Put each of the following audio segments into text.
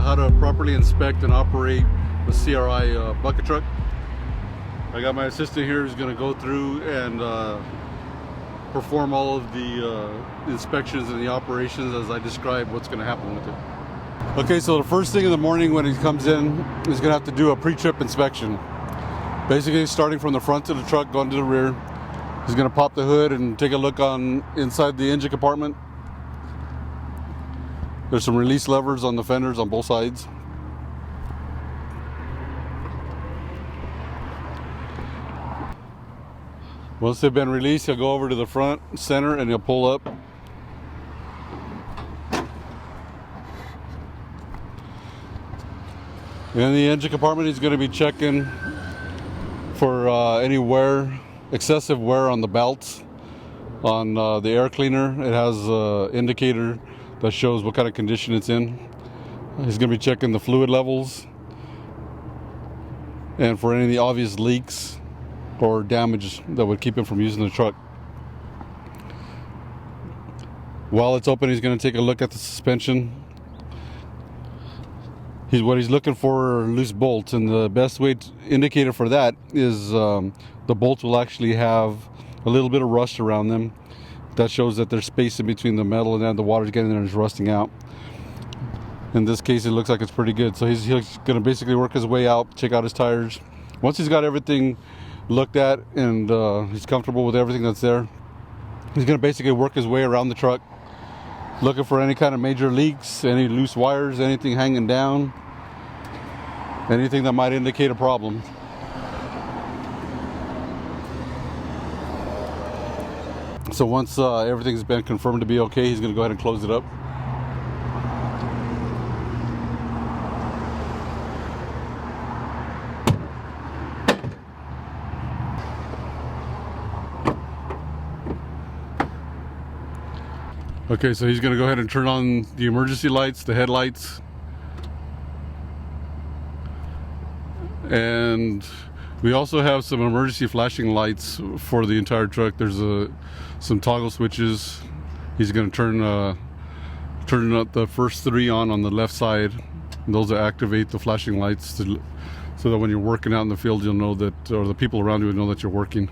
how to properly inspect and operate the CRI bucket truck. I got my assistant here who's going to go through and perform all of the inspections and the operations as I describe what's going to happen with it. Okay, so the first thing in the morning when he comes in, he's going to have to do a pre-trip inspection. Basically starting from the front of the truck, going to the rear. He's going to pop the hood and take a look on inside the engine compartment. There's some release levers on the fenders on both sides. Once they've been released, he'll go over to the front center and he'll pull up. In the engine compartment, he's going to be checking for any wear, excessive wear on the belts, on the air cleaner. It has an indicator that shows what kind of condition it's in. He's going to be checking the fluid levels and for any obvious leaks or damage that would keep him from using the truck. While it's open, he's going to take a look at the suspension. What he's looking for are loose bolts, and the best indicator for that is the bolts will actually have a little bit of rust around them. That shows that there's space in between the metal and then the water's getting there and it's rusting out. In this case, it looks like it's pretty good. So he's going to basically work his way out, check out his tires. Once he's got everything looked at and he's comfortable with everything that's there, he's going to basically work his way around the truck, looking for any kind of major leaks, any loose wires, anything hanging down, anything that might indicate a problem. So once everything's been confirmed to be okay, he's going to go ahead and close it up. Okay, so he's going to go ahead and turn on the emergency lights, the headlights. And we also have some emergency flashing lights for the entire truck. There's some toggle switches. He's going to turn up the first three on the left side. And those will activate the flashing lights so that when you're working out in the field, you'll know that, or the people around you will know that you're working.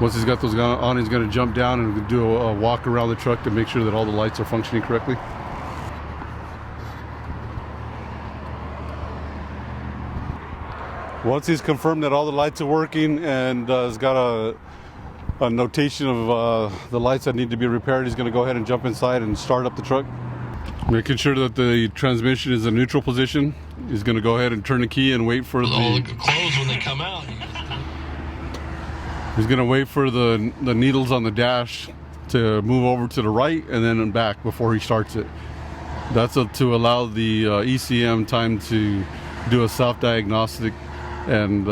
Once he's got those on, he's going to jump down and do a walk around the truck to make sure that all the lights are functioning correctly. Once he's confirmed that all the lights are working and has got a notation of the lights that need to be repaired, he's going to go ahead and jump inside and start up the truck. Making sure that the transmission is in neutral position. He's going to go ahead and turn the key and wait for all the clothes when they come out. He's going to wait for the needles on the dash to move over to the right and then back before he starts it. That's to allow the ECM time to do a self-diagnostic and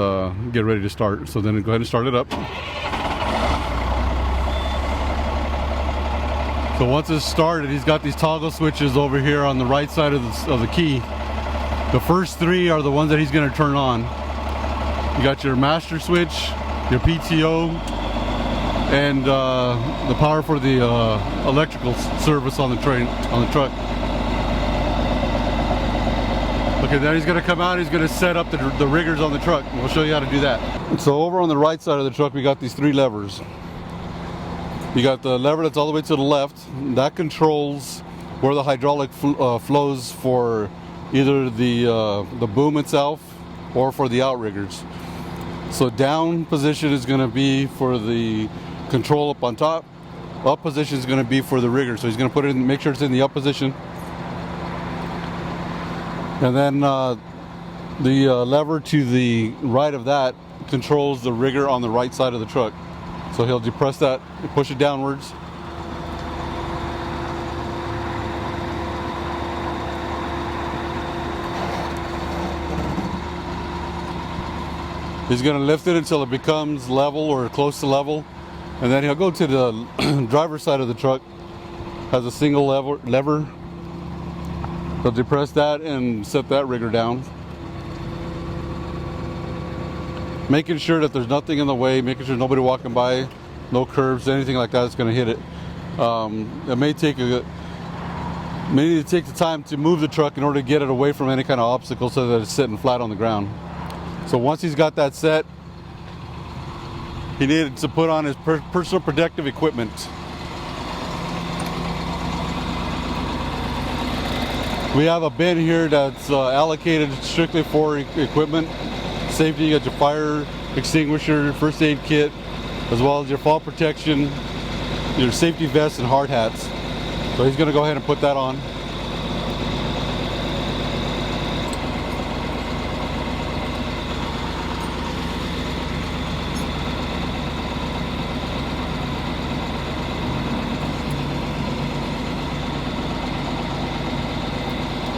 get ready to start. So then go ahead and start it up. So once it's started, he's got these toggle switches over here on the right side of the key. The first three are the ones that he's going to turn on. You got your master switch, your PTO, and the power for the electrical service on the truck. Okay, then he's going to come out, he's going to set up the riggers on the truck. We'll show you how to do that. So over on the right side of the truck, we got these three levers. You got the lever that's all the way to the left. That controls where the hydraulic flows for either the boom itself or for the outriggers. So down position is going to be for the control up on top. Up position is going to be for the rigger. So he's going to put it in, make sure it's in the up position. And then the lever to the right of that controls the rigger on the right side of the truck. So he'll depress that and push it downwards. He's going to lift it until it becomes level or close to level. And then he'll go to the driver's side of the truck. Has a single lever. He'll depress that and set that rigger down. Making sure that there's nothing in the way, making sure nobody walking by, no curbs, anything like that is going to hit it. It may take May need to take the time to move the truck in order to get it away from any kind of obstacle so that it's sitting flat on the ground. So once he's got that set, he needed to put on his personal protective equipment. We have a bin here that's allocated strictly for equipment safety. You got your fire extinguisher, first aid kit, as well as your fall protection, your safety vest, and hard hats. So he's going to go ahead and put that on.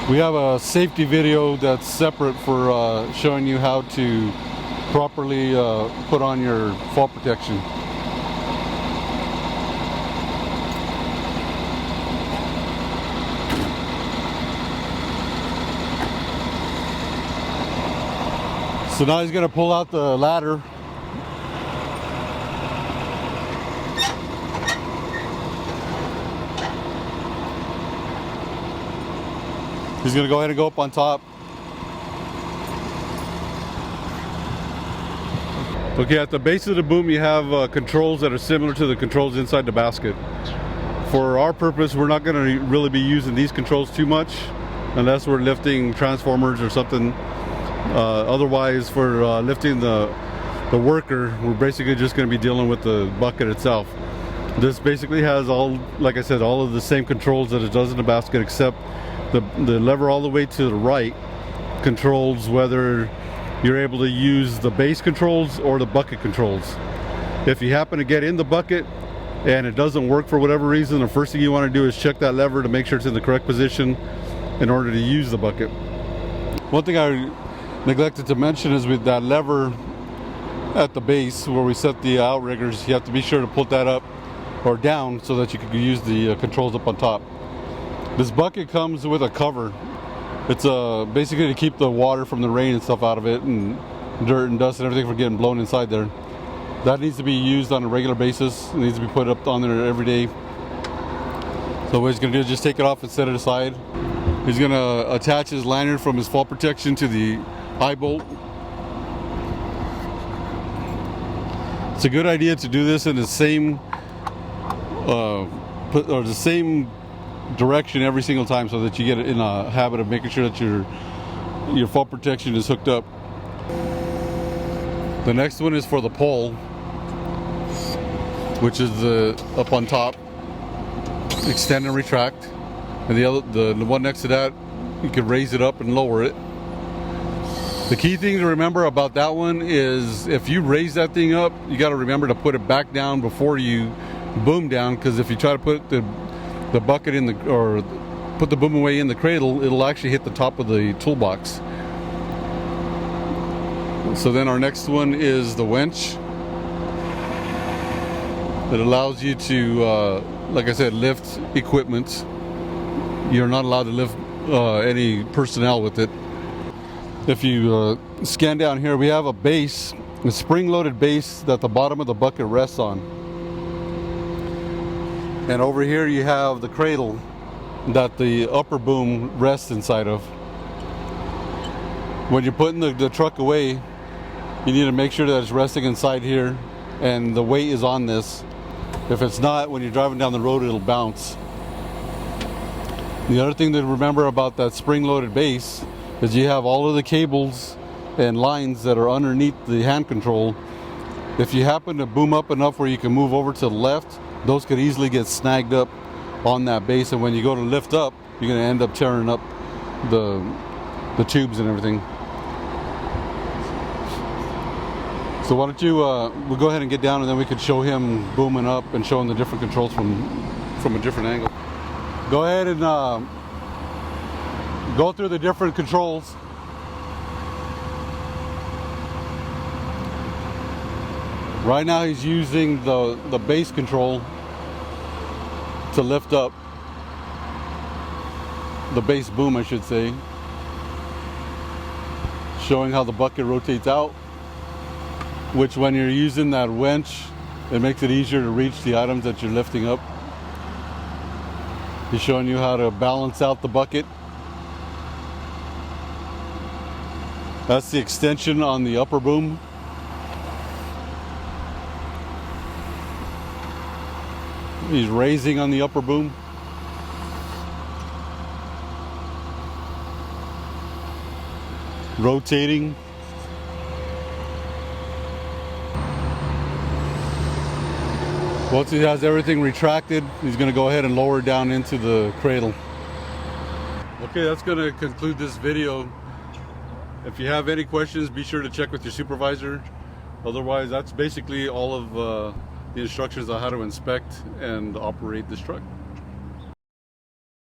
We have a safety video that's separate for showing you how to properly put on your fall protection. So now he's going to pull out the ladder. He's going to go ahead and go up on top. Okay, at the base of the boom you have controls that are similar to the controls inside the basket. For our purpose, we're not going to really be using these controls too much unless we're lifting transformers or something. Otherwise, for lifting the worker, we're basically just going to be dealing with the bucket itself. This basically has all, like I said, all of the same controls that it does in the basket, except the lever all the way to the right controls whether you're able to use the base controls or the bucket controls. If you happen to get in the bucket and it doesn't work for whatever reason, the first thing you want to do is check that lever to make sure it's in the correct position in order to use the bucket. One thing I neglected to mention is with that lever at the base where we set the outriggers, you have to be sure to put that up or down so that you can use the controls up on top. This bucket comes with a cover. It's basically to keep the water from the rain and stuff out of it, and dirt and dust and everything from getting blown inside there. That needs to be used on a regular basis. It needs to be put up on there every day. So what he's going to do is just take it off and set it aside. He's going to attach his lanyard from his fall protection to the eye bolt. It's a good idea to do this in the same direction every single time so that you get in a habit of making sure that your fall protection is hooked up. The next one is for the pole, which is up on top, extend and retract, and the one next to that you can raise it up and lower it. The key thing to remember about that one is if you raise that thing up, you got to remember to put it back down before you boom down, because if you try to put the bucket in or put the boom away in the cradle, it'll actually hit the top of the toolbox. So then our next one is the winch that allows you to, like I said, lift equipment. You're not allowed to lift any personnel with it. If you scan down here, we have a base, a spring-loaded base that the bottom of the bucket rests on. And over here you have the cradle that the upper boom rests inside of. When you're putting the truck away, you need to make sure that it's resting inside here and the weight is on this. If it's not, when you're driving down the road, it'll bounce. The other thing to remember about that spring-loaded base is you have all of the cables and lines that are underneath the hand control. If you happen to boom up enough where you can move over to the left, those could easily get snagged up on that base, and when you go to lift up, you're going to end up tearing up the tubes and everything. So why don't you we'll go ahead and get down, and then we could show him booming up and showing the different controls from a different angle. Go ahead and go through the different controls. Right now he's using the base control to lift up the base boom, I should say, showing how the bucket rotates out, which when you're using that winch, it makes it easier to reach the items that you're lifting up. He's showing you how to balance out the bucket. That's the extension on the upper boom. He's raising on the upper boom. Rotating. Once he has everything retracted, he's going to go ahead and lower down into the cradle. Okay, that's going to conclude this video. If you have any questions, be sure to check with your supervisor. Otherwise, that's basically all of the instructions on how to inspect and operate this truck.